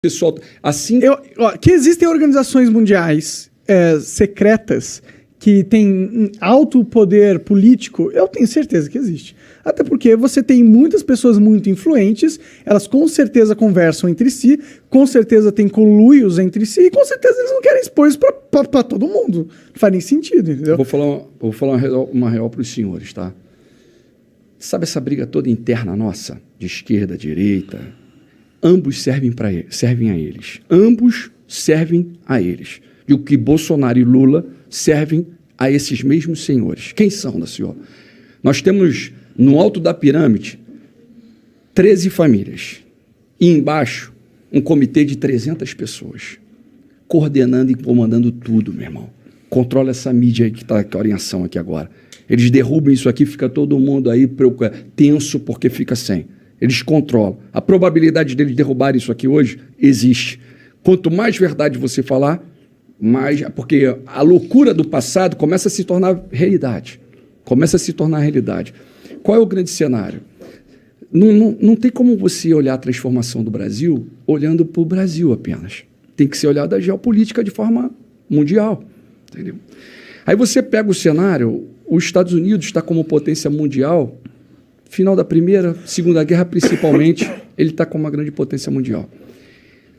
pessoal, assim... Que existem organizações mundiais secretas que têm alto poder político, eu tenho certeza que existe. Até porque você tem muitas pessoas muito influentes, elas com certeza conversam entre si, com certeza tem conluios entre si, e com certeza eles não querem expor isso para todo mundo. Não faz nem sentido, entendeu? Vou falar uma real para os senhores, tá? Sabe essa briga toda interna nossa, de esquerda, direita? Ambos servem a eles. Ambos servem a eles. E o que Bolsonaro e Lula servem a esses mesmos senhores. Quem são, senhor? Nós temos, no alto da pirâmide, 13 famílias. E embaixo, um comitê de 300 pessoas. Coordenando e comandando tudo, meu irmão. Controla essa mídia aí que está em ação aqui agora. Eles derrubam isso aqui, fica todo mundo aí tenso porque fica sem. Eles controlam. A probabilidade deles derrubarem isso aqui hoje existe. Quanto mais verdade você falar, mais... Porque a loucura do passado começa a se tornar realidade. Começa a se tornar realidade. Qual é o grande cenário? Não tem como você olhar a transformação do Brasil olhando para o Brasil apenas. Tem que ser olhado a geopolítica de forma mundial. Entendeu? Aí você pega o cenário, os Estados Unidos está como potência mundial, final da Primeira, Segunda Guerra principalmente, ele está como uma grande potência mundial.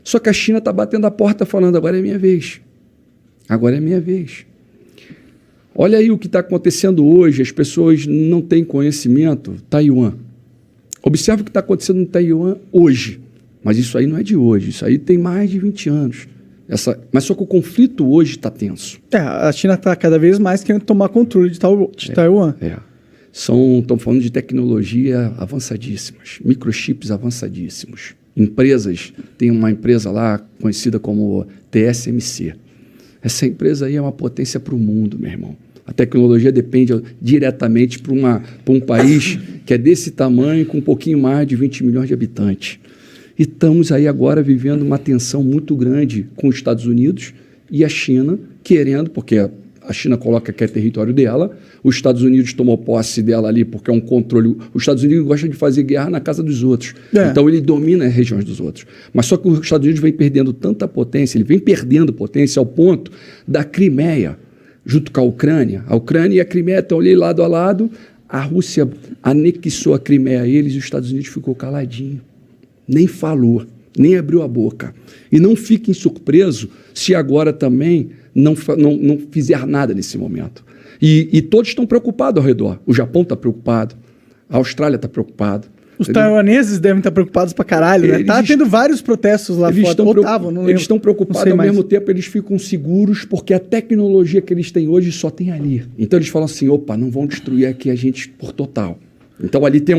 Só que a China está batendo a porta falando, agora é minha vez. Agora é minha vez. Olha aí o que está acontecendo hoje, as pessoas não têm conhecimento. Taiwan. Observe o que está acontecendo no Taiwan hoje. Mas isso aí não é de hoje, isso aí tem mais de 20 anos. Mas só que o conflito hoje está tenso. A China está cada vez mais querendo tomar controle de Taiwan. Estamos falando de tecnologia avançadíssimas, microchips avançadíssimos. Empresas, tem uma empresa lá conhecida como TSMC. Essa empresa aí é uma potência para o mundo, meu irmão. A tecnologia depende diretamente para um país que é desse tamanho, com um pouquinho mais de 20 milhões de habitantes. E estamos aí agora vivendo uma tensão muito grande com os Estados Unidos e a China querendo, porque a China coloca que é território dela, os Estados Unidos tomou posse dela ali porque é um controle. Os Estados Unidos gostam de fazer guerra na casa dos outros. Então ele domina as regiões dos outros. Mas só que os Estados Unidos vem perdendo tanta potência, ele vem perdendo potência ao ponto da Crimeia, junto com a Ucrânia. A Ucrânia e a Crimeia estão ali lado a lado, a Rússia anexou a Crimeia a eles e os Estados Unidos ficou caladinho. Nem falou, nem abriu a boca. E não fiquem surpresos se agora também não fizer nada nesse momento. E todos estão preocupados ao redor. O Japão está preocupado, a Austrália está preocupada. Os taiwaneses devem estar preocupados pra caralho, né? Tá tendo vários protestos lá fora. Eles estão preocupados, ao mesmo tempo eles ficam seguros porque a tecnologia que eles têm hoje só tem ali. Então eles falam assim, opa, não vão destruir aqui a gente por total. Então, ali tem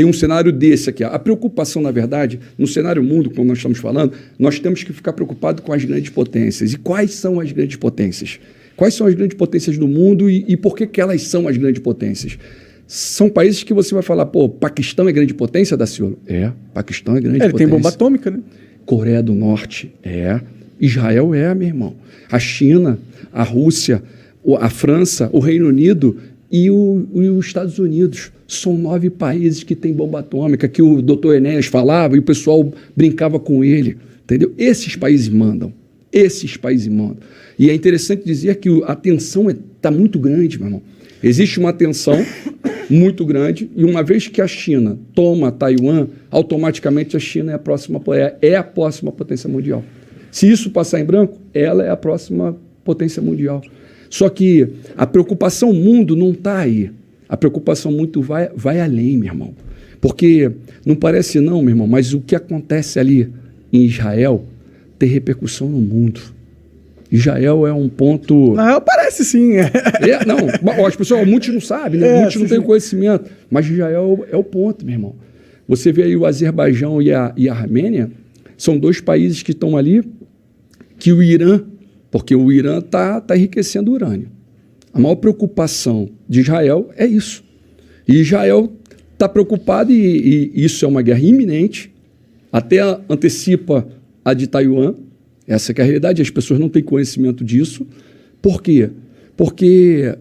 um cenário desse aqui. A preocupação, na verdade, no cenário mundo, como nós estamos falando, nós temos que ficar preocupados com as grandes potências. E quais são as grandes potências? Quais são as grandes potências do mundo e por que elas são as grandes potências? São países que você vai falar, pô, Paquistão é grande potência, Daciolo? Paquistão é grande potência. Ele tem bomba atômica, né? Coreia do Norte, Israel meu irmão. A China, a Rússia, a França, o Reino Unido e os Estados Unidos. São 9 países que têm bomba atômica, que o doutor Enéas falava e o pessoal brincava com ele, entendeu? Esses países mandam. E é interessante dizer que a tensão está muito grande, meu irmão. Existe uma tensão muito grande e uma vez que a China toma Taiwan, automaticamente a China é a próxima potência mundial. Se isso passar em branco, ela é a próxima potência mundial. Só que a preocupação mundo não está aí. A preocupação muito vai além, meu irmão. Porque não parece não, meu irmão, mas o que acontece ali em Israel tem repercussão no mundo. Israel é um ponto... Não, parece sim. Não, as pessoas, muitos não sabem, né? Muitos não têm conhecimento. Mas Israel é o ponto, meu irmão. Você vê aí o Azerbaijão e a Armênia, são 2 países que estão ali, que o Irã, porque o Irã está enriquecendo urânio. A maior preocupação de Israel é isso. E Israel está preocupado e isso é uma guerra iminente, até antecipa a de Taiwan. Essa que é a realidade, as pessoas não têm conhecimento disso. Por quê? Porque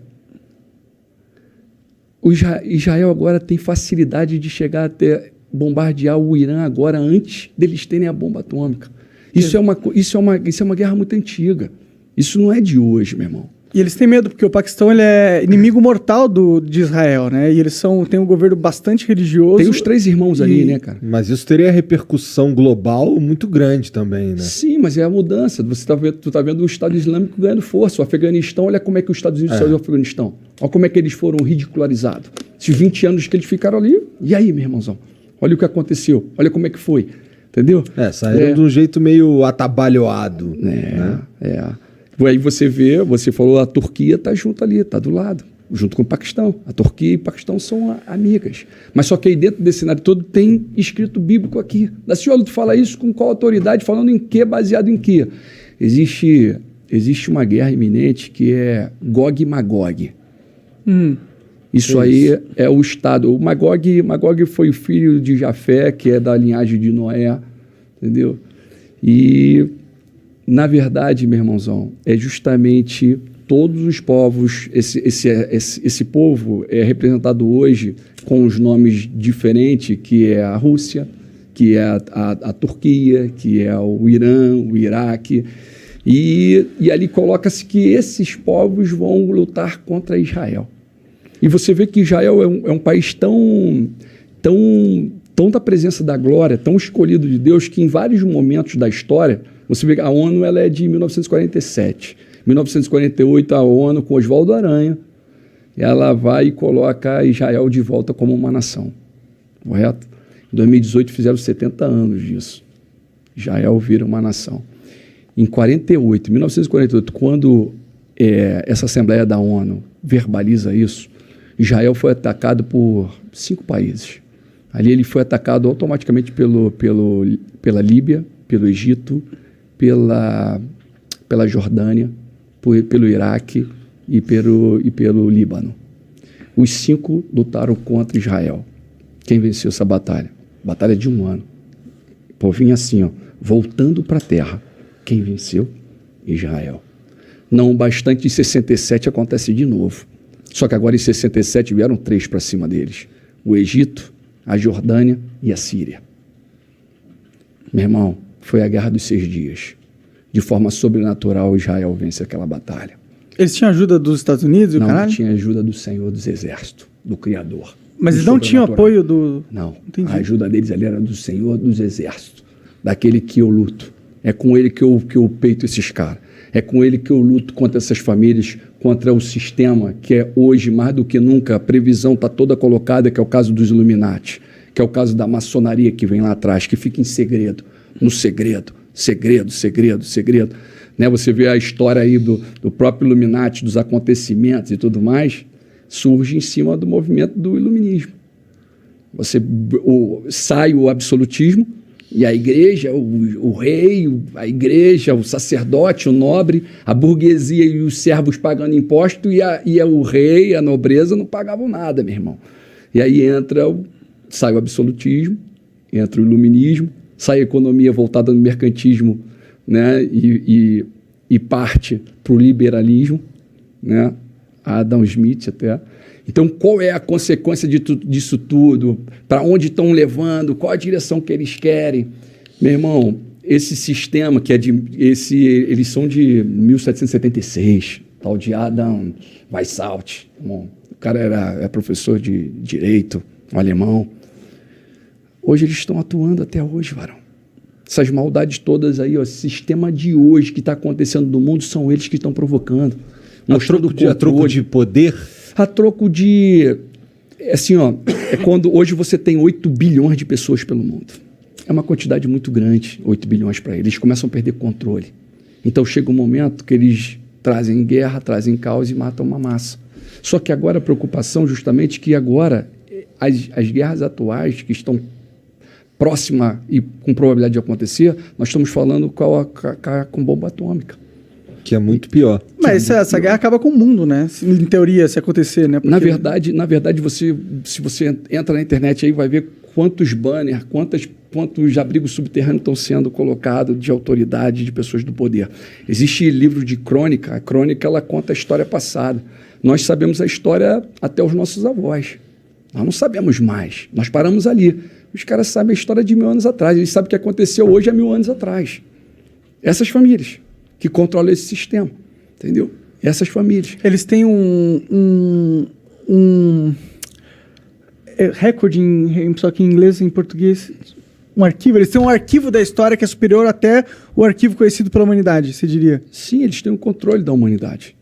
o Israel agora tem facilidade de chegar até bombardear o Irã agora antes deles terem a bomba atômica. Isso é uma guerra muito antiga. Isso não é de hoje, meu irmão. E eles têm medo, porque o Paquistão ele é inimigo mortal de Israel, né? E eles têm um governo bastante religioso. Tem os 3 irmãos ali, né, cara? Mas isso teria repercussão global muito grande também, né? Sim, mas é a mudança. Tu tá vendo o Estado Islâmico ganhando força. O Afeganistão, olha como é que os Estados Unidos saiu do Afeganistão. Olha como é que eles foram ridicularizados. Esses 20 anos que eles ficaram ali, e aí, meu irmãozão? Olha o que aconteceu. Olha como é que foi. Entendeu? Saíram de um jeito meio atabalhoado. Né? Aí você falou, a Turquia está junto ali, está do lado, junto com o Paquistão. A Turquia e o Paquistão são amigas. Mas só que aí dentro desse cenário todo tem escrito bíblico aqui. Da senhora, tu fala isso com qual autoridade? Falando em quê? Baseado em quê? Existe uma guerra iminente que é Gog e Magog. Isso aí é o Estado. O Magog foi o filho de Jafé, que é da linhagem de Noé. Entendeu? E... na verdade, meu irmãozão, é justamente todos os povos, esse povo é representado hoje com os nomes diferentes, que é a Rússia, que é a Turquia, que é o Irã, o Iraque, e ali coloca-se que esses povos vão lutar contra Israel. E você vê que Israel é um país tão da presença da glória, tão escolhido de Deus, que em vários momentos da história, você vê que a ONU ela é de 1947. Em 1948, a ONU, com Oswaldo Aranha, ela vai e coloca Israel de volta como uma nação. Correto? Em 2018, fizeram 70 anos disso. Israel vira uma nação. Em 1948, quando essa Assembleia da ONU verbaliza isso, Israel foi atacado por 5 países. Ali ele foi atacado automaticamente pela Líbia, pelo Egito, pela Jordânia, pelo Iraque e pelo Líbano. Os 5 lutaram contra Israel. Quem venceu essa batalha? Batalha de 1 ano. O povinho assim, ó, voltando para a terra. Quem venceu? Israel. Não bastante, em 67 acontece de novo. Só que agora em 67 vieram 3 para cima deles. O Egito, a Jordânia e a Síria. Meu irmão, foi a Guerra dos 6 Dias. De forma sobrenatural, Israel vence aquela batalha. Eles tinham ajuda dos Estados Unidos? Não tinha ajuda do Senhor dos Exércitos, do Criador. Mas eles não tinham apoio do... Não, entendi. A ajuda deles ali era do Senhor dos Exércitos, daquele que eu luto. É com ele que eu peito esses caras. É com ele que eu luto contra essas famílias, contra o sistema, que é hoje, mais do que nunca, a previsão está toda colocada, que é o caso dos Illuminati, que é o caso da maçonaria que vem lá atrás, que fica em segredo, no segredo, segredo. Né? Você vê a história aí do próprio Illuminati, dos acontecimentos e tudo mais, surge em cima do movimento do iluminismo. Sai o absolutismo, e a igreja, o rei, a igreja, o sacerdote, o nobre, a burguesia e os servos pagando imposto, e o rei, a nobreza não pagavam nada, meu irmão. E aí sai o absolutismo, entra o iluminismo, sai a economia voltada no mercantismo, né, e parte para o liberalismo, né, Adam Smith até. Então, qual é a consequência disso tudo? Para onde estão levando? Qual a direção que eles querem? Meu irmão, esse sistema, eles são de 1776, tal de Adam Weishaupt. O cara é professor de direito, um alemão. Hoje eles estão atuando até hoje, varão. Essas maldades todas aí, ó, esse sistema de hoje que está acontecendo no mundo, são eles que estão provocando. A troco de poder? A troco de... Assim, ó, é quando hoje você tem 8 bilhões de pessoas pelo mundo. É uma quantidade muito grande, 8 bilhões para eles. Eles começam a perder controle. Então chega um momento que eles trazem guerra, trazem caos e matam uma massa. Só que agora a preocupação justamente que agora as guerras atuais que estão próximas e com probabilidade de acontecer, nós estamos falando com bomba atômica. Que é muito pior. Mas essa guerra acaba com o mundo, né? Em teoria, se acontecer, né? Porque... Na verdade, se você entra na internet aí, vai ver quantos banners, quantos abrigos subterrâneos estão sendo colocados de autoridade, de pessoas do poder. Existe livro de crônica. A crônica, ela conta a história passada. Nós sabemos a história até os nossos avós. Nós não sabemos mais. Nós paramos ali. Os caras sabem a história de 1000 anos atrás. Eles sabem o que aconteceu hoje há 1000 anos atrás. Essas famílias que controlam esse sistema, entendeu? Essas famílias. Eles têm um recorde, só que em inglês e em português, um arquivo. Eles têm um arquivo da história que é superior até o arquivo conhecido pela humanidade, você diria? Sim, eles têm o controle da humanidade.